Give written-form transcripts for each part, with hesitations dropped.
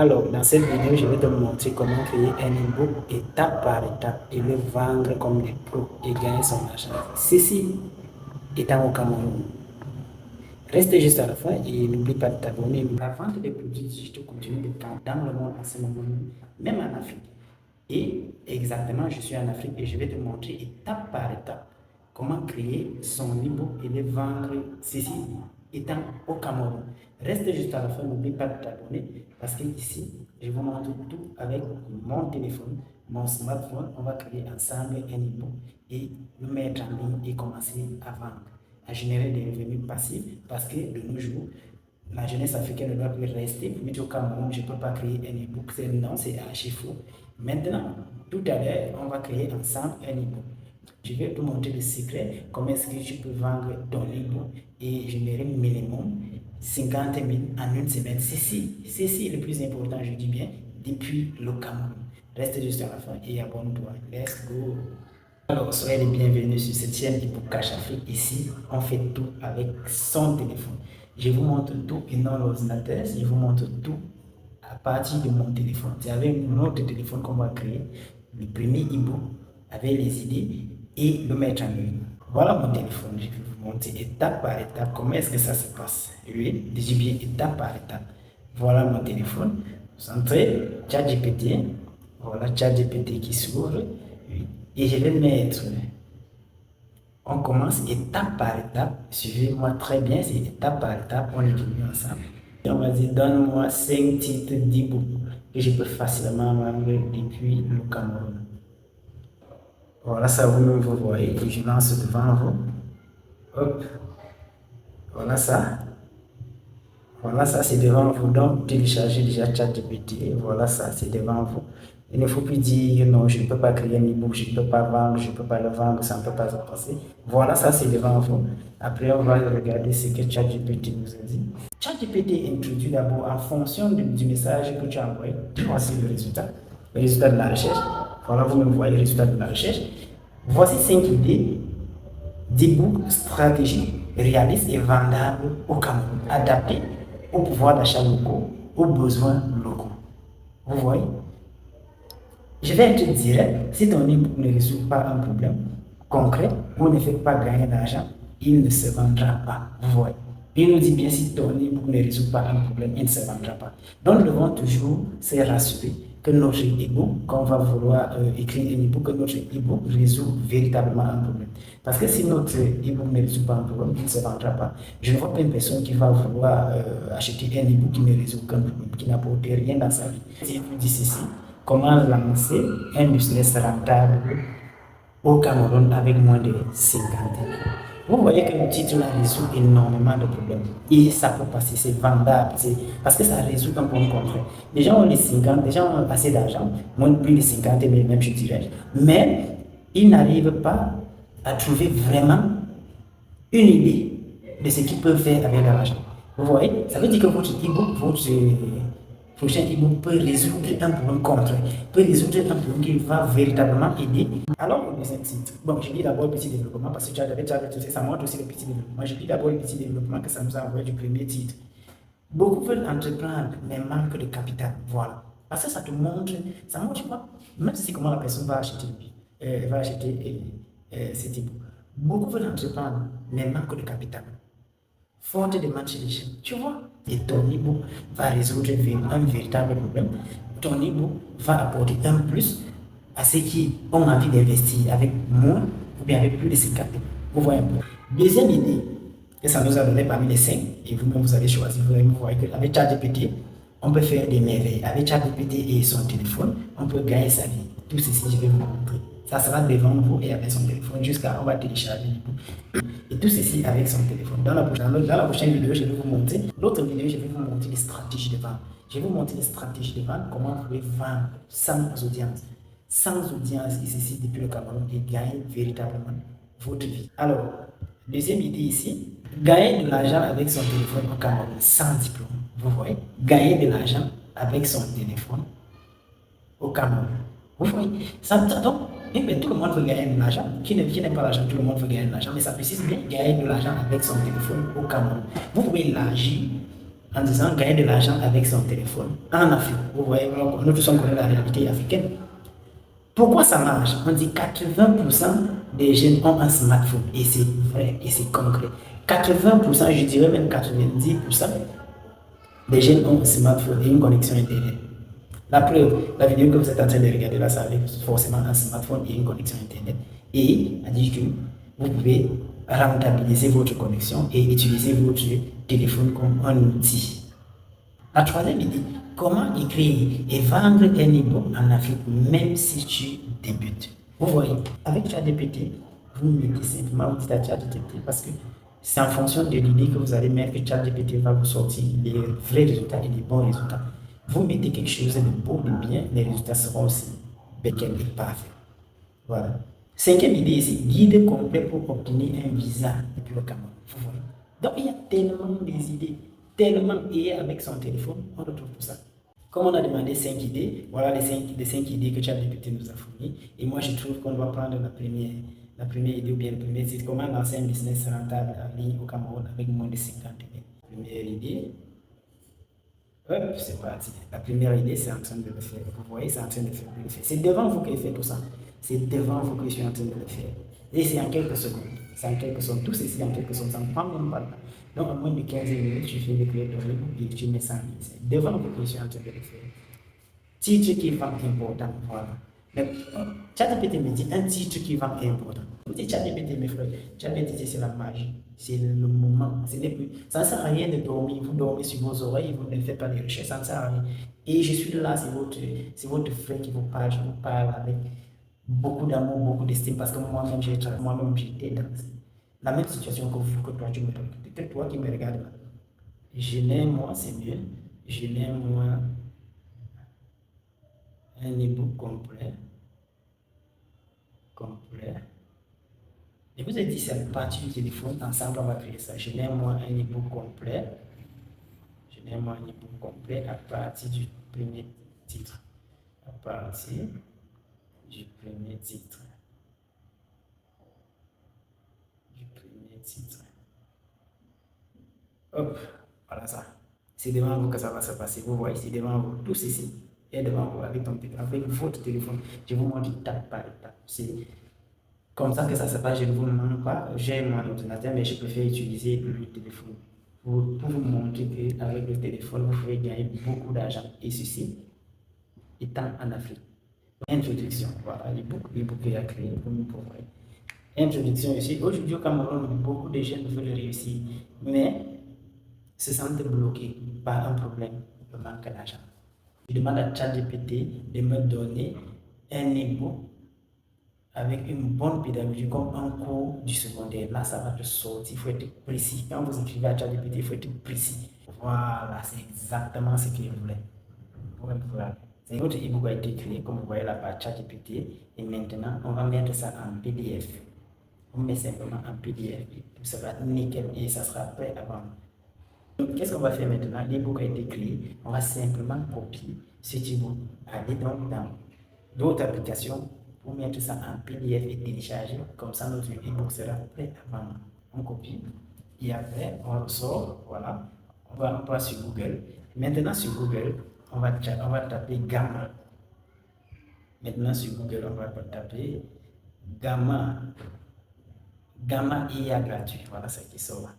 Alors, dans cette vidéo, je vais te montrer comment créer un e-book étape par étape et le vendre comme des pros et gagner son argent. Ceci étant au Cameroun. Reste juste à la fin et n'oublie pas de t'abonner. La vente des produits digitaux continue de prendre dans le monde en ce moment, même en Afrique. Et exactement, je suis en Afrique et je vais te montrer étape par étape comment créer son e-book et le vendre, ceci étant au Cameroun. Reste juste à la fin, n'oublie pas de t'abonner parce que ici, je vous montre tout avec mon téléphone, mon smartphone. On va créer ensemble un e-book et le mettre en ligne et commencer à vendre, à générer des revenus passifs parce que de nos jours, la jeunesse africaine ne doit plus rester. Mais au Cameroun, je ne peux pas créer un e-book. Non, c'est archi faux. Maintenant, tout à l'heure, on va créer ensemble un e-book. Je vais te montrer le secret, comment est-ce que tu peux vendre ton e-book et générer minimum 50 000 en une semaine. C'est le plus important, je dis bien, depuis le Cameroun. Reste juste à la fin et abonne-toi. Let's go! Alors, soyez les bienvenus sur cette chaîne e-book Cash Afrique. Ici, on fait tout avec son téléphone. Je vous montre tout et non l'ordinateur. Je vous montre tout à partir de mon téléphone. C'est avec notre téléphone qu'on va créer le premier e-book avec les idées et le mettre en ligne. Voilà mon téléphone. Je vais vous montrer étape par étape comment est-ce que ça se passe. Oui, je dis bien étape par étape. Voilà mon téléphone. Vous entrez, ChatGPT. Voilà ChatGPT qui s'ouvre. Oui. Et je vais mettre, on commence étape par étape, suivez-moi très bien, c'est étape par étape, on étudie ensemble. Et on va dire, donne-moi 5 titres d'e-book que je peux facilement vendre depuis le Cameroun. Voilà, ça vous-même vous voyez, et je lance devant vous. Hop, voilà ça. Voilà ça, c'est devant vous. Donc, téléchargez déjà ChatGPT. Voilà ça, c'est devant vous. Il ne faut plus dire non, je ne peux pas créer un e-book, je ne peux pas vendre, je ne peux pas le vendre, ça ne peut pas se passer. Voilà ça, c'est devant vous. Après, on va regarder ce que ChatGPT nous a dit. ChatGPT introduit d'abord en fonction du message que tu as envoyé. Voici le résultat de la recherche. Voilà, vous me voyez le résultat de la recherche. Voici 5 idées d'e-book stratégiques, réalistes et vendables au Cameroun, adaptées au pouvoir d'achat locaux, aux besoins locaux. Vous voyez? Je vais être direct, si ton e-book ne résout pas un problème concret ou ne fait pas gagner d'argent, il ne se vendra pas. Vous voyez? Il nous dit bien si ton e-book ne résout pas un problème, il ne se vendra pas. Donc nous devons toujours se rassurer que notre e-book, qu'on va vouloir écrire un e-book, que notre e-book résout véritablement un problème. Parce que si notre e-book ne résout pas un problème, il ne se vendra pas. Je ne vois pas une personne qui va vouloir acheter un e-book qui ne résout aucun problème, qui n'apporte rien dans sa vie. Si je vous dis ceci, comment lancer un business rentable au Cameroun avec moins de 50 ans. Vous voyez que le titre là résout énormément de problèmes. Et ça peut passer, c'est vendable, parce que ça résout un problème concret. Les gens ont les 50, les gens ont assez d'argent, moins plus de 50 000 même je dirais, mais ils n'arrivent pas à trouver vraiment une idée de ce qu'ils peuvent faire avec l'argent. Vous voyez, ça veut dire que votre e-book, votre prochain e-book peut résoudre un problème concret, peut résoudre un problème qui va véritablement aider. Alors, le deuxième titre. Bon, je lis d'abord le petit développement parce que tu avais déjà tout ça montre aussi le petit développement. Je lis d'abord le petit développement que ça nous a envoyé du premier titre. Beaucoup veulent entreprendre, mais manquent de capital. Voilà. Parce que ça te montre, ça montre quoi? Même si c'est comment la personne va acheter cet e-book. Beaucoup veulent entreprendre, mais manquent de capital. Forte demande chez les gens. Tu vois? Et ton e-book va résoudre un véritable problème. Ton e-book va apporter un plus à ceux qui ont envie d'investir avec moins ou bien avec plus de 50 000. Vous voyez un peu. Deuxième idée, et ça nous a donné parmi les 5, et vous-même vous allez choisir, vous voyez qu'avec ChatGPT, on peut faire des merveilles. Avec ChatGPT et son téléphone, on peut gagner sa vie. Tout ceci, je vais vous montrer. Ça sera devant vous et avec son téléphone jusqu'à on va télécharger l'e-book. Et tout ceci avec son téléphone. Dans la prochaine vidéo, je vais vous montrer. L'autre vidéo, je vais vous montrer les stratégies de vente. Je vais vous montrer les stratégies de vente, comment vous pouvez vendre sans audience. Sans audience ici depuis le Cameroun et gagner véritablement votre vie. Alors, deuxième idée ici, gagner de l'argent avec son téléphone au Cameroun sans diplôme. Vous voyez, gagner de l'argent avec son téléphone au Cameroun. Vous voyez, donc, tout le monde veut gagner de l'argent. Qui n'aime pas l'argent, tout le monde veut gagner de l'argent, mais ça précise bien gagner de l'argent avec son téléphone au Cameroun. Vous pouvez élargir en disant gagner de l'argent avec son téléphone en Afrique. Vous voyez, nous tous on connaît la réalité africaine. Pourquoi ça marche? On dit 80% des jeunes ont un smartphone et c'est vrai et c'est concret. 80%, je dirais même 90% des jeunes ont un smartphone et une connexion Internet. La preuve, la vidéo que vous êtes en train de regarder là, ça avec forcément un smartphone et une connexion Internet. Et a dit que vous pouvez rentabiliser votre connexion et utiliser votre téléphone comme un outil. La troisième idée, comment écrire et vendre un e-book en Afrique même si tu débutes. Vous voyez, avec ChatGPT, vous mettez simplement, vous dites à ChatGPT parce que c'est en fonction de l'idée que vous allez mettre que ChatGPT va vous sortir les vrais résultats et les bons résultats. Vous mettez quelque chose de beau, de bien, les résultats seront aussi becquels et parfaits. Voilà. Cinquième idée ici, guide complet pour obtenir un visa depuis le Cameroun. Vous voyez. Donc il y a tellement des idées, tellement, et avec son téléphone, on retrouve tout ça. Comme on a demandé 5 idées, voilà les 5 idées que ChatGPT nous a fournies. Et moi, je trouve qu'on doit prendre la première idée ou bien le premier site. Comment lancer un business rentable en ligne au Cameroun avec moins de 50 000. Première idée. Hop, c'est parti. La première idée, c'est en train de le faire. Vous voyez, c'est en train de le faire. C'est devant vous qu'il fait tout ça. C'est devant vous que je suis en train de le faire. Et c'est en quelques secondes. C'est en quelques secondes. Tout ceci en quelques secondes. Ça ne prend même pas le temps. Donc, en moins de 15 minutes, tu fais le créer ton livre et tu mets ça en ligne. C'est devant vous que je suis en train de le faire. Titre qui vend important. Voilà. ChatGPT me dit un titre qui vend important. Vous dites ChatGPT, mes frères, ChatGPT c'est la magie, c'est le moment. Ça ne sert à rien de dormir, vous dormez sur vos oreilles, vous ne faites pas de recherches, ça ne sert à rien. Et je suis là, c'est votre frère qui vous parle, je vous parle avec beaucoup d'amour, beaucoup d'estime, parce que moi-même j'étais dans la même situation que toi, tu me donnes. Peut-être toi qui me regardes là. Je n'aime moi, c'est mieux. Je n'aime moi un e-book complet. Je vous ai dit, c'est à partir du téléphone, ensemble on va créer ça. Je n'ai moi un e-book complet. Je n'ai moi un e-book complet à partir du premier titre. À partir du premier titre. Hop, voilà ça. C'est devant vous que ça va se passer. Vous voyez, c'est devant vous. Tout ceci est devant vous avec votre téléphone. Je vous montre étape par étape. C'est comme ça que ça se passe. Je ne vous demande pas. J'ai mon ordinateur, mais je préfère utiliser le téléphone pour vous montrer qu'avec le téléphone, vous pouvez gagner beaucoup d'argent. Et ceci étant en Afrique. Introduction. Voilà, l'e-book est à créer. Introduction ici. Aujourd'hui, au Cameroun, beaucoup de jeunes veulent réussir, mais se sentent bloqués par un problème de manque d'argent. Je demande à ChatGPT de me donner un e-book avec une bonne pédagogie comme un cours du secondaire. Là, ça va te sortir. Il faut être précis. Quand vous écrivez à ChatGPT, il faut être précis. Voilà, c'est exactement ce qu'il voulait. C'est notre e-book a été créé, comme vous voyez là, par ChatGPT. Et maintenant, on va mettre ça en PDF. On met simplement en PDF. Tout ça va être nickel et ça sera prêt à vendre. Donc, qu'est-ce qu'on va faire maintenant? L'e-book a été créé. On va simplement copier ce e-book. Aller donc dans d'autres applications pour mettre ça en PDF et télécharger. Comme ça, notre e-book sera prêt à vendre. On copie et après, on ressort. Voilà. On va sur Google. Maintenant, sur Google, on va taper Gamma. Maintenant, sur Google, on va taper Gamma. Gamma IA gratuit. Voilà ce qui sort.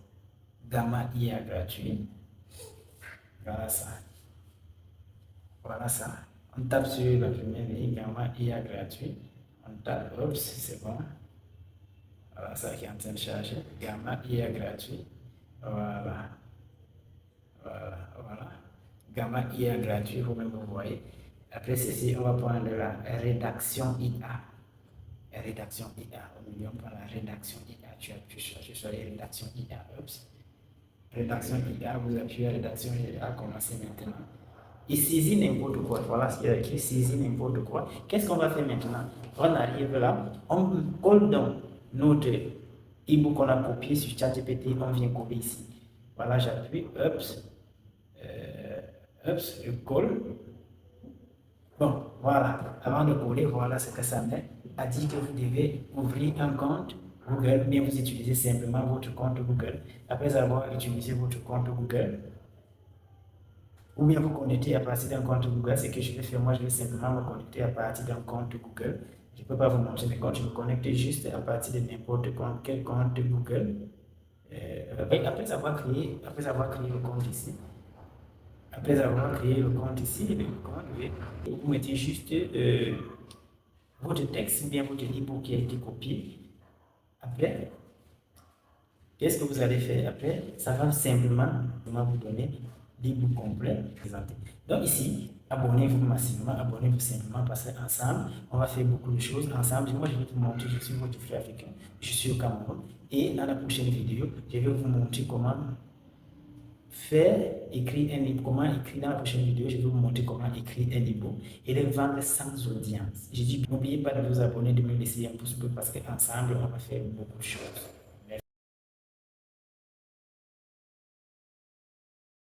Gamma IA gratuit. Voilà ça. Voilà ça. On tape sur la première ligne, Gamma IA gratuit. On tape, oups, c'est bon. Voilà ça qui est en train de charger. Gamma IA gratuit. Voilà. Voilà. Gamma IA gratuit, vous-même vous voyez. Après ceci, on va prendre la rédaction IA. Rédaction IA. Au milieu, on prend la rédaction IA. Tu cherches sur les rédactions IA. Oups. Rédaction IA, vous appuyez rédaction IA, commencez maintenant. Il saisit n'importe quoi. Voilà ce qu'il a écrit, saisit n'importe quoi. Qu'est-ce qu'on va faire maintenant? On arrive là, on colle dans notre e-book qu'on a copié sur ChatGPT, on vient coller ici. Voilà, j'appuie, oups, je colle. Bon, voilà, avant de coller, voilà ce que ça met. A dit que vous devez ouvrir un compte Google, bien vous utilisez simplement votre compte Google. Après avoir utilisé votre compte Google, ou bien vous connecter à partir d'un compte Google. Ce que je vais faire, moi, je vais simplement me connecter à partir d'un compte Google. Je ne peux pas vous montrer mes comptes, je me connecte juste à partir de n'importe quel compte Google. Après avoir créé le compte ici, vous mettez juste votre texte ou bien votre e-book qui a été copié. Après, qu'est-ce que vous allez faire? Après, ça va simplement vous donner l'e-book complet présenté. Donc ici, abonnez-vous massivement, abonnez-vous simplement parce qu'ensemble, on va faire beaucoup de choses ensemble. Moi, je vais vous montrer, je suis votre frère africain, je suis au Cameroun. Et dans la prochaine vidéo, je vais vous montrer comment écrire un e-book, comment écrire dans la prochaine vidéo, je vais vous montrer comment écrire un e-book et le vendre sans audience. Je dis, n'oubliez pas de vous abonner, de me laisser un pouce bleu parce qu'ensemble, on va faire beaucoup de choses.